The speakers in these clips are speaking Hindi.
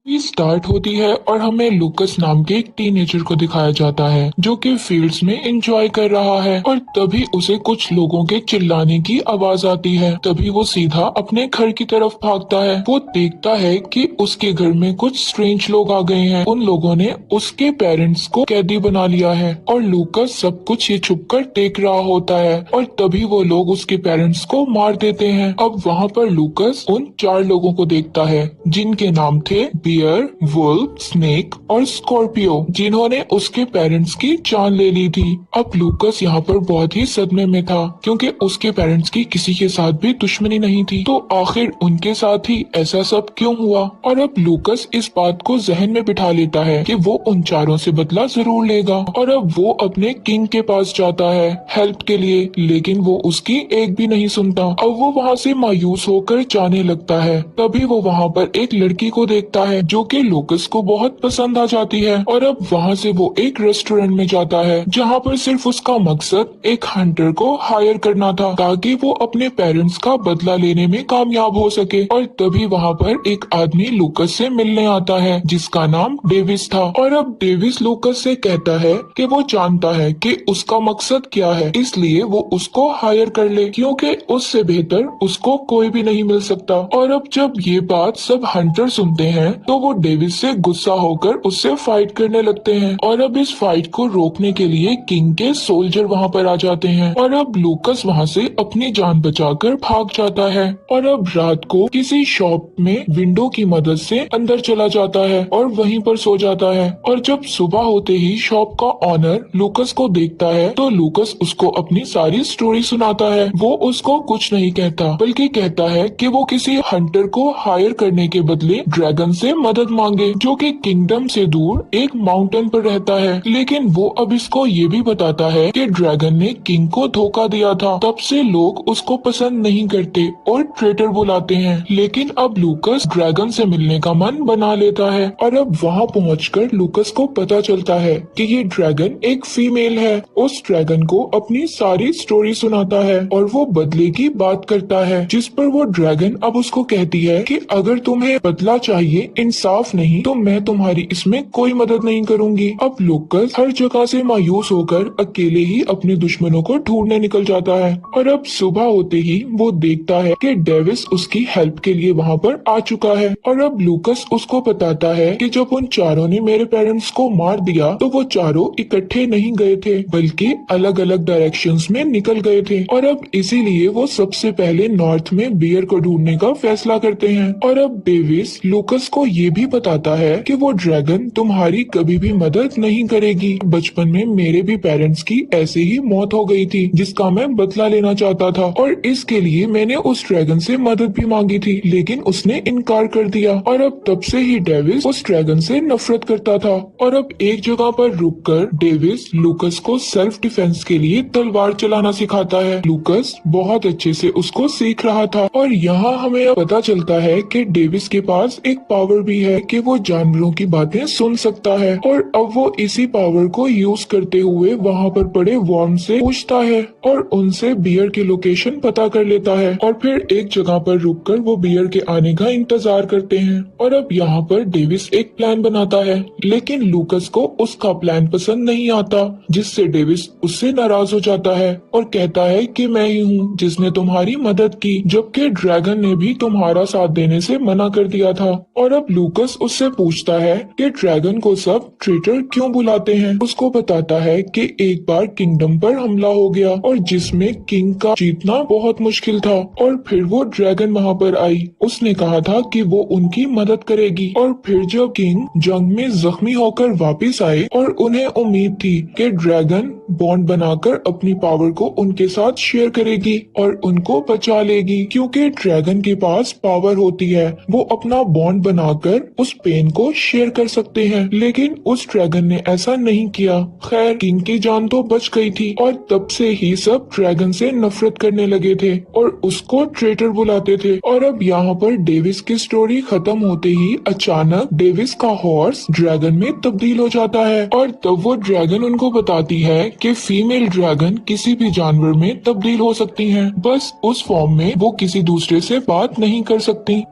ये स्टार्ट होती है और हमें लूकस नाम के एक टीनेजर को दिखाया जाता है जो कि फील्ड्स में एंजॉय कर रहा है और तभी उसे कुछ लोगों के चिल्लाने की आवाज आती है। तभी वो सीधा अपने घर की तरफ भागता है। वो देखता है कि उसके घर में कुछ स्ट्रेंज लोग आ गए हैं। उन लोगों ने उसके पेरेंट्स को कैदी बना लिया है और लूकस सब कुछ ये छुपकर देख रहा होता है और तभी वो लोग उसके पेरेंट्स को मार देते हैं। अब वहाँ पर लूकस उन 4 लोगों को देखता है जिनके नाम थे बियर, वुल्फ, स्नेक और स्कॉर्पियो, जिन्होंने उसके पेरेंट्स की जान ले ली थी। अब लूकस यहाँ पर बहुत ही सदमे में था क्योंकि उसके पेरेंट्स की किसी के साथ भी दुश्मनी नहीं थी, तो आखिर उनके साथ ही ऐसा सब क्यों हुआ। और अब लूकस इस बात को जहन में बिठा लेता है कि वो उन चारों से बदला जरूर लेगा और अब वो अपने किंग के पास जाता है हेल्प के लिए, लेकिन वो उसकी एक भी नहीं सुनता। अब वो वहाँ से मायूस होकर जाने लगता है। तभी वो वहाँ पर एक लड़की को देखता है जो कि लूकस को बहुत पसंद आ जाती है और अब वहाँ से वो एक रेस्टोरेंट में जाता है जहाँ पर सिर्फ उसका मकसद एक हंटर को हायर करना था ताकि वो अपने पेरेंट्स का बदला लेने में कामयाब हो सके। और तभी वहाँ पर एक आदमी लूकस से मिलने आता है जिसका नाम डेविस था और अब डेविस लूकस से कहता है कि वो जानता है कि उसका मकसद क्या है, इसलिए वो उसको हायर कर ले क्योंकि उससे बेहतर उसको कोई भी नहीं मिल सकता। और अब जब ये बात सब हंटर सुनते हैं तो वो डेविस से गुस्सा होकर उससे फाइट करने लगते हैं और अब इस फाइट को रोकने के लिए किंग के सोल्जर वहाँ पर आ जाते हैं और अब लूकस वहाँ से अपनी जान बचाकर भाग जाता है और अब रात को किसी शॉप में विंडो की मदद से अंदर चला जाता है और वहीं पर सो जाता है। और जब सुबह होते ही शॉप का ऑनर लूकस को देखता है तो लूकस उसको अपनी सारी स्टोरी सुनाता है। वो उसको कुछ नहीं कहता बल्कि कहता है कि वो किसी हंटर को हायर करने के बदले ड्रैगन से मदद मांगे जो कि किंगडम से दूर एक माउंटेन पर रहता है। लेकिन वो अब इसको ये भी बताता है कि ड्रैगन ने किंग को धोखा दिया था, तब से लोग उसको पसंद नहीं करते और ट्रेटर बुलाते हैं। लेकिन अब लूकस ड्रैगन से मिलने का मन बना लेता है और अब वहाँ पहुंचकर लूकस को पता चलता है कि ये ड्रैगन एक फीमेल है। उस ड्रैगन को अपनी सारी स्टोरी सुनाता है और वो बदले की बात करता है, जिस पर वो ड्रैगन अब उसको कहती है कि अगर तुम्हें बदला चाहिए, इंसाफ नहीं, तो मैं तुम्हारी इसमें कोई मदद नहीं करूंगी। अब लूकस हर जगह से मायूस होकर अकेले ही अपने दुश्मनों को ढूंढने निकल जाता है और अब सुबह होते ही वो देखता है कि डेविस उसकी हेल्प के लिए वहाँ पर आ चुका है। और अब लूकस उसको बताता है कि जब उन चारों ने मेरे पेरेंट्स को मार दिया तो वो चारों इकट्ठे नहीं गए थे बल्कि अलग अलग डायरेक्शंस में निकल गए थे और अब इसीलिए वो सबसे पहले नॉर्थ में बियर को ढूंढने का फैसला करते हैं। और अब डेविस लूकस को ये भी बताता है कि वो ड्रैगन तुम्हारी कभी भी मदद नहीं करेगी। बचपन में मेरे भी पेरेंट्स की ऐसे ही मौत हो गई थी जिसका मैं बदला लेना चाहता था और इसके लिए मैंने उस ड्रैगन से मदद भी मांगी थी, लेकिन उसने इनकार कर दिया। और अब तब से ही डेविस उस ड्रैगन से नफरत करता था। और अब एक जगह पर रुककर डेविस लूकस को सेल्फ डिफेंस के लिए तलवार चलाना सिखाता है। लूकस बहुत अच्छे से उसको सीख रहा था और यहाँ हमें अब पता चलता है कि डेविस के पास एक पावर भी है कि वो जानवरों की बातें सुन सकता है और अब वो इसी पावर को यूज करते हुए वहाँ पर पड़े वॉर्म से पूछता है और उनसे बियर की लोकेशन पता कर लेता है और फिर एक जगह पर रुककर वो बियर के आने का इंतजार करते हैं। और अब यहाँ पर डेविस एक प्लान बनाता है, लेकिन लूकस को उसका प्लान पसंद नहीं आता, जिससे डेविस उससे नाराज हो जाता है और कहता है कि मैं ही हूँ जिसने तुम्हारी मदद की, जबकि ड्रैगन ने भी तुम्हारा साथ देने से मना कर दिया था। और अब लूकस उससे पूछता है कि ड्रैगन को सब ट्रेटर क्यों बुलाते हैं। उसको बताता है कि एक बार किंगडम पर हमला हो गया और जिसमें किंग का जीतना बहुत मुश्किल था और फिर वो ड्रैगन वहाँ पर आई। उसने कहा था कि वो उनकी मदद करेगी और फिर जब किंग जंग में जख्मी होकर वापस आए और उन्हें उम्मीद थी कि ड्रैगन बॉन्ड बनाकर अपनी पावर को उनके साथ शेयर करेगी और उनको बचा लेगी, क्योंकि ड्रैगन के पास पावर होती है, वो अपना बॉन्ड बनाकर उस पेन को शेयर कर सकते हैं। लेकिन उस ड्रैगन ने ऐसा नहीं किया। खैर किंग की जान तो बच गई थी और तब से ही सब ड्रैगन से नफरत करने लगे थे और उसको ट्रेटर बुलाते थे। और अब यहाँ पर डेविस की स्टोरी खत्म होते ही अचानक डेविस का हॉर्स ड्रैगन में तब्दील हो जाता है और तब वो ड्रैगन उनको बताती है कि फीमेल ड्रैगन किसी भी जानवर में तब्दील हो सकती हैं, बस उस फॉर्म में वो किसी दूसरे से बात नहीं कर सकती।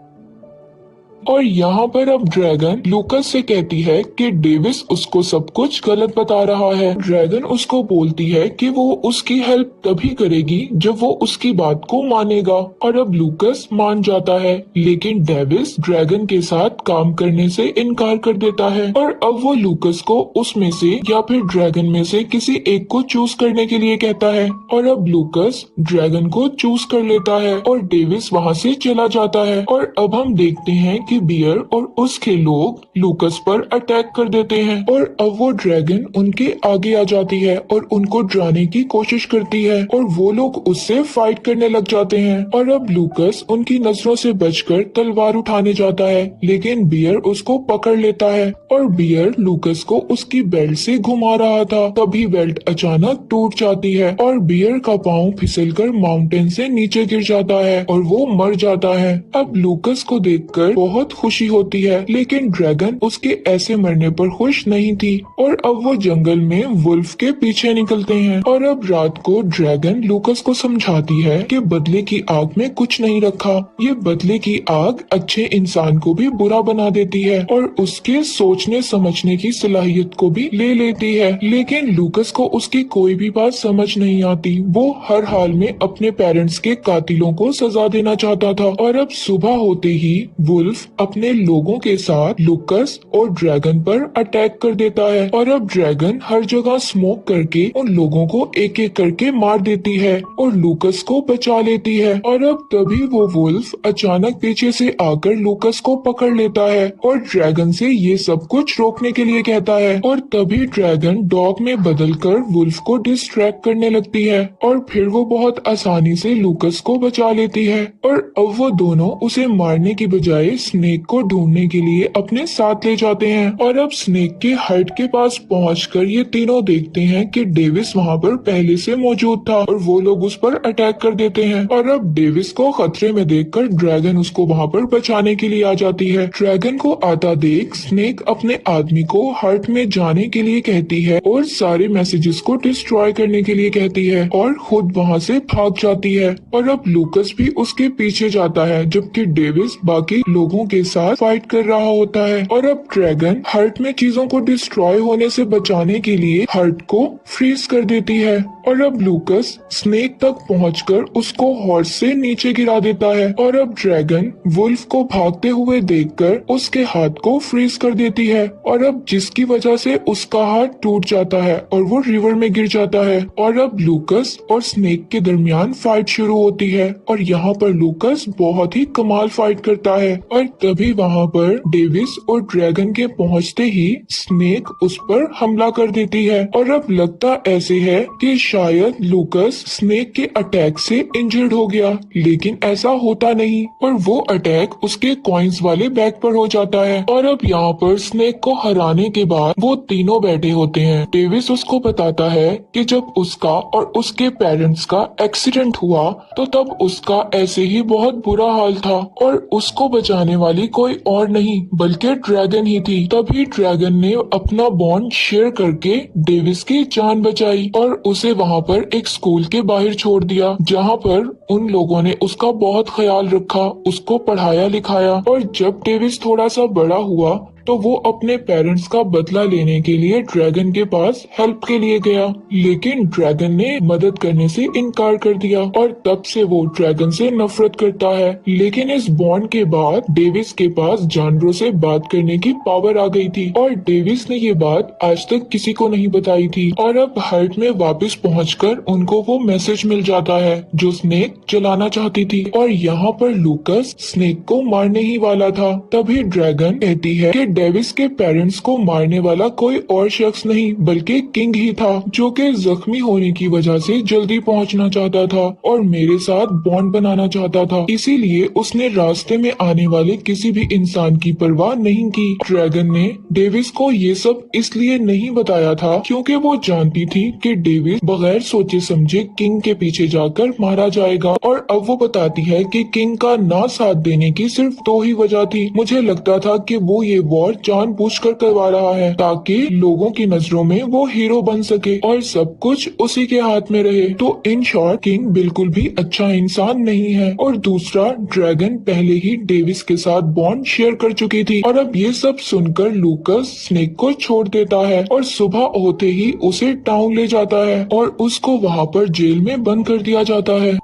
और यहाँ पर अब ड्रैगन लूकस से कहती है कि डेविस उसको सब कुछ गलत बता रहा है। ड्रैगन उसको बोलती है कि वो उसकी हेल्प तभी करेगी जब वो उसकी बात को मानेगा, और अब लूकस मान जाता है। लेकिन डेविस ड्रैगन के साथ काम करने से इनकार कर देता है और अब वो लूकस को उसमें से या फिर ड्रैगन में से किसी एक को चूज करने के लिए कहता है, और अब लूकस ड्रैगन को चूज कर लेता है और डेविस वहाँ से चला जाता है। और अब हम देखते हैं कि बियर और उसके लोग लूकस पर अटैक कर देते हैं और अब वो ड्रैगन उनके आगे आ जाती है और उनको डराने की कोशिश करती है और वो लोग उससे फाइट करने लग जाते हैं। और अब लूकस उनकी नजरों से बचकर तलवार उठाने जाता है, लेकिन बियर उसको पकड़ लेता है और बियर लूकस को उसकी बेल्ट से घुमा रहा था। तभी बेल्ट अचानक टूट जाती है और बियर का पाँव फिसलकर माउंटेन से नीचे गिर जाता है और वो मर जाता है। अब लूकस को देखकर बहुत खुशी होती है, लेकिन ड्रैगन उसके ऐसे मरने पर खुश नहीं थी और अब वो जंगल में वुल्फ के पीछे निकलते हैं। और अब रात को ड्रैगन लूकस को समझाती है कि बदले की आग में कुछ नहीं रखा, ये बदले की आग अच्छे इंसान को भी बुरा बना देती है और उसके सोचने समझने की सलाहियत को भी ले लेती है। लेकिन लूकस को उसकी कोई भी बात समझ नहीं आती। वो हर हाल में अपने पेरेंट्स के कातिलों को सजा देना चाहता था। और अब सुबह होते ही वुल्फ अपने लोगों के साथ लूकस और ड्रैगन पर अटैक कर देता है और अब ड्रैगन हर जगह स्मोक करके उन लोगों को एक एक करके मार देती है और लूकस को बचा लेती है। और अब तभी वो वुल्फ अचानक पीछे से आकर लूकस को पकड़ लेता है और ड्रैगन से ये सब कुछ रोकने के लिए कहता है और तभी ड्रैगन डॉग में बदलकर वुल्फ को डिस्ट्रैक्ट करने लगती है और फिर वो बहुत आसानी से लूकस को बचा लेती है। और अब वो दोनों उसे मारने की बजाय स्नेक को ढूंढने के लिए अपने साथ ले जाते हैं और अब स्नेक के हट के पास पहुंचकर ये तीनों देखते हैं कि डेविस वहां पर पहले से मौजूद था और वो लोग उस पर अटैक कर देते हैं। और अब डेविस को खतरे में देखकर ड्रैगन उसको वहां पर बचाने के लिए आ जाती है। ड्रैगन को आता देख स्नेक अपने आदमी को हट में जाने के लिए कहती है और सारे मैसेजेस को डिस्ट्रॉय करने के लिए कहती है और खुद वहाँ से भाग जाती है। और अब लूकस भी उसके पीछे जाता है जबकि डेविस बाकी लोगों के साथ फाइट कर रहा होता है। और अब ड्रैगन हर्ट में चीजों को डिस्ट्रॉय होने से बचाने के लिए हर्ट को फ्रीज कर देती है और अब लूकस स्नेक तक पहुंचकर उसको हॉर्स से नीचे गिरा देता है। और अब ड्रैगन वुल्फ को भागते हुए देखकर उसके हाथ को फ्रीज कर देती है और अब जिसकी वजह से उसका हाथ टूट जाता है और वो रिवर में गिर जाता है। और अब लूकस और स्नेक के दरमियान फाइट शुरू होती है और यहाँ पर लूकस बहुत ही कमाल फाइट करता है और तभी वहाँ पर डेविस और ड्रैगन के पहुँचते ही स्नेक उस पर हमला कर देती है। और अब लगता ऐसे है कि शायद लूकस स्नेक के अटैक से इंजर्ड हो गया, लेकिन ऐसा होता नहीं और वो अटैक उसके कॉइन्स वाले बैग पर हो जाता है। और अब यहाँ पर स्नेक को हराने के बाद वो तीनों बैठे होते हैं। डेविस उसको बताता है कि जब उसका और उसके पेरेंट्स का एक्सीडेंट हुआ तो तब उसका ऐसे ही बहुत बुरा हाल था और उसको बचाने वाली कोई और नहीं बल्कि ड्रैगन ही थी। तभी ड्रैगन ने अपना बॉन्ड शेयर करके डेविस की जान बचाई और उसे वहाँ पर एक स्कूल के बाहर छोड़ दिया, जहाँ पर उन लोगों ने उसका बहुत ख्याल रखा, उसको पढ़ाया लिखाया। और जब डेविस थोड़ा सा बड़ा हुआ तो वो अपने पेरेंट्स का बदला लेने के लिए ड्रैगन के पास हेल्प के लिए गया, लेकिन ड्रैगन ने मदद करने से इनकार कर दिया और तब से वो ड्रैगन से नफरत करता है। लेकिन इस बॉन्ड के बाद डेविस के पास जानवरों से बात करने की पावर आ गई थी और डेविस ने ये बात आज तक किसी को नहीं बताई थी। और अब हर्ट में वापस पहुंचकर उनको वो मैसेज मिल जाता है जो स्नेक चलाना चाहती थी और यहाँ पर लूकस स्नेक को मारने ही वाला था। तभी ड्रैगन कहती है कि डेविस के पेरेंट्स को मारने वाला कोई और शख्स नहीं बल्कि किंग ही था, जो कि जख्मी होने की वजह से जल्दी पहुंचना चाहता था और मेरे साथ बॉन्ड बनाना चाहता था, इसीलिए उसने रास्ते में आने वाले किसी भी इंसान की परवाह नहीं की। ड्रैगन ने डेविस को ये सब इसलिए नहीं बताया था क्योंकि वो जानती थी कि डेविस बगैर सोचे समझे किंग के पीछे जाकर मारा जाएगा। और अब वो बताती है कि किंग का ना साथ देने की सिर्फ दो ही वजह थी। मुझे लगता था कि वो ये वॉर और जानबूझकर करवा रहा है ताकि लोगों की नजरों में वो हीरो बन सके और सब कुछ उसी के हाथ में रहे। तो इन शॉर्ट किंग बिल्कुल भी अच्छा इंसान नहीं है। और दूसरा, ड्रैगन पहले ही डेविस के साथ बॉन्ड शेयर कर चुकी थी और अब ये सब सुनकर लूकस स्नेक को छोड़ देता है और सुबह होते ही उसे टाउन ले जाता है और उसको वहाँ पर जेल में बंद कर दिया जाता है।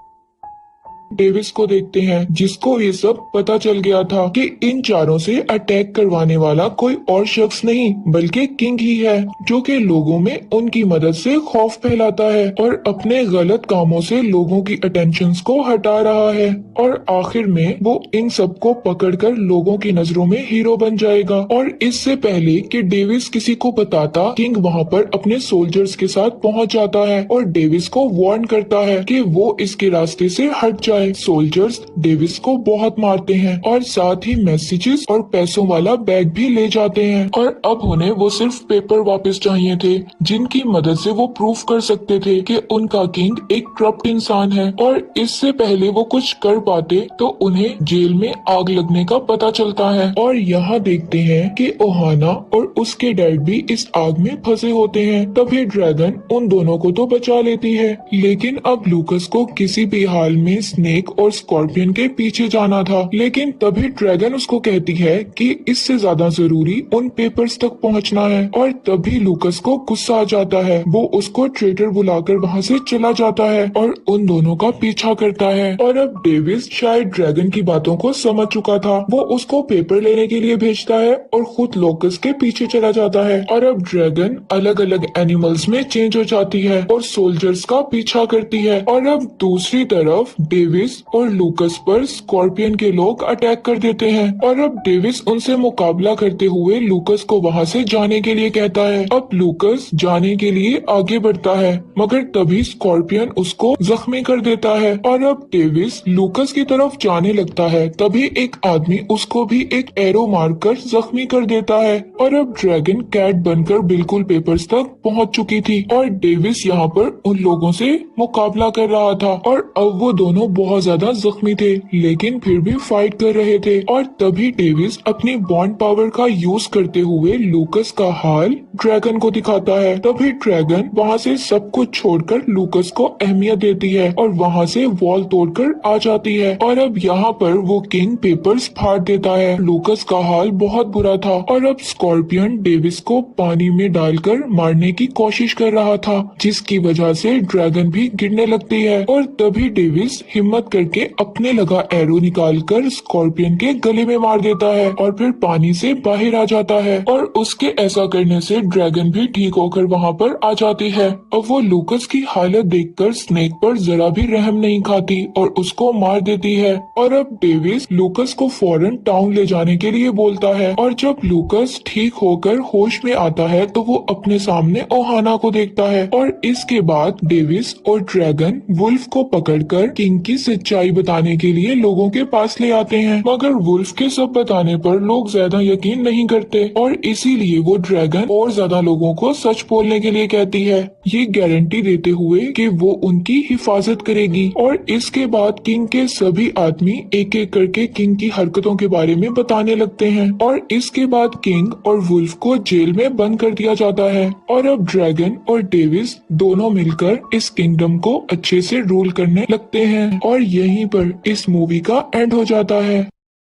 डेविस को देखते हैं जिसको ये सब पता चल गया था कि इन चारों से अटैक करवाने वाला कोई और शख्स नहीं बल्कि किंग ही है, जो कि लोगों में उनकी मदद से खौफ फैलाता है और अपने गलत कामों से लोगों की अटेंशंस को हटा रहा है। और आखिर में वो इन सबको पकड़कर लोगों की नजरों में हीरो बन जाएगा। और इससे पहले कि डेविस किसी को बताता, किंग वहाँ पर अपने सोल्जर्स के साथ पहुँच जाता है और डेविस को वार्न करता है कि वो इसके रास्ते से हट जाए। सोल्जर्स डेविस को बहुत मारते हैं और साथ ही मैसेजेस और पैसों वाला बैग भी ले जाते हैं। और अब उन्हें वो सिर्फ पेपर वापस चाहिए थे जिनकी मदद से वो प्रूफ कर सकते थे कि उनका किंग एक करप्ट इंसान है। और इससे पहले वो कुछ कर पाते तो उन्हें जेल में आग लगने का पता चलता है। और यहाँ देखते हैं कि ओहाना और उसके डैड भी इस आग में फंसे होते हैं। तभी ड्रैगन उन दोनों को तो बचा लेती है, लेकिन अब लूकस को किसी भी हाल में स्नेक और स्कॉर्पियन के पीछे जाना था। लेकिन तभी ड्रैगन उसको कहती है कि इससे ज्यादा जरूरी उन पेपर्स तक पहुंचना है। और तभी लूकस को गुस्सा आ जाता है, वो उसको ट्रेटर बुलाकर वहां से चला जाता है और उन दोनों का पीछा करता है। और अब डेविस शायद ड्रैगन की बातों को समझ चुका था, वो उसको पेपर लेने के लिए भेजता है और खुद लूकस के पीछे चला जाता है। और अब ड्रैगन अलग अलग एनिमल्स में चेंज हो जाती है और सोल्जर्स का पीछा करती है। और अब दूसरी तरफ डेविस और लूकस पर स्कॉर्पियन के लोग अटैक कर देते हैं। और अब डेविस उनसे मुकाबला करते हुए लूकस को वहां से जाने के लिए कहता है। अब लूकस जाने के लिए आगे बढ़ता है, मगर तभी स्कॉर्पियन उसको जख्मी कर देता है। और अब डेविस लूकस की तरफ जाने लगता है, तभी एक आदमी उसको भी एक एरो मारकर जख्मी कर देता है। और अब ड्रैगन कैट बनकर बिल्कुल पेपर्स तक पहुंच चुकी थी और डेविस यहाँ पर उन लोगों से मुकाबला कर रहा था। और अब वो दोनों बहुत ज्यादा जख्मी थे, लेकिन फिर भी फाइट कर रहे थे। और तभी डेविस अपनी बॉन्ड पावर का यूज करते हुए लूकस का हाल ड्रैगन को दिखाता है। तभी ड्रैगन वहाँ से सब कुछ छोड़कर लूकस को अहमियत देती है और वहाँ से वॉल तोड़कर आ जाती है। और अब यहाँ पर वो किंग पेपर्स फाड़ देता है। लूकस का हाल बहुत बुरा था और अब स्कॉर्पियन डेविस को पानी में डालकर मारने की कोशिश कर रहा था, जिसकी वजह से ड्रैगन भी गिरने लगती है। और तभी डेविस हिम्मत करके अपने लगा एरो निकालकर स्कॉर्पियन के गले में मार देता है और फिर पानी से बाहर आ जाता है। और उसके ऐसा करने से ड्रैगन भी ठीक होकर वहाँ पर आ जाती है। अब वो लूकस की हालत देखकर स्नेक पर जरा भी रहम नहीं खाती और उसको मार देती है। और अब डेविस लूकस को फौरन टाउन ले जाने के लिए बोलता है। और जब लूकस ठीक होकर होश में आता है तो वो अपने सामने ओहाना को देखता है। और इसके बाद डेविस और ड्रैगन वुल्फ को पकड़कर किंग की सच्चाई बताने के लिए लोगों के पास ले आते हैं, मगर वुल्फ के सब बताने पर लोग ज्यादा यकीन नहीं करते और इसीलिए वो ड्रैगन और ज्यादा लोगों को सच बोलने के लिए कहती है, ये गारंटी देते हुए कि वो उनकी हिफाजत करेगी। और इसके बाद किंग के सभी आदमी एक एक करके किंग की हरकतों के बारे में बताने लगते हैं और इसके बाद किंग और वुल्फ को जेल में बंद कर दिया जाता है। और अब ड्रैगन और डेविस दोनों मिलकर इस किंगडम को अच्छे से रूल करने लगते हैं और यहीं पर इस मूवी का एंड हो जाता है।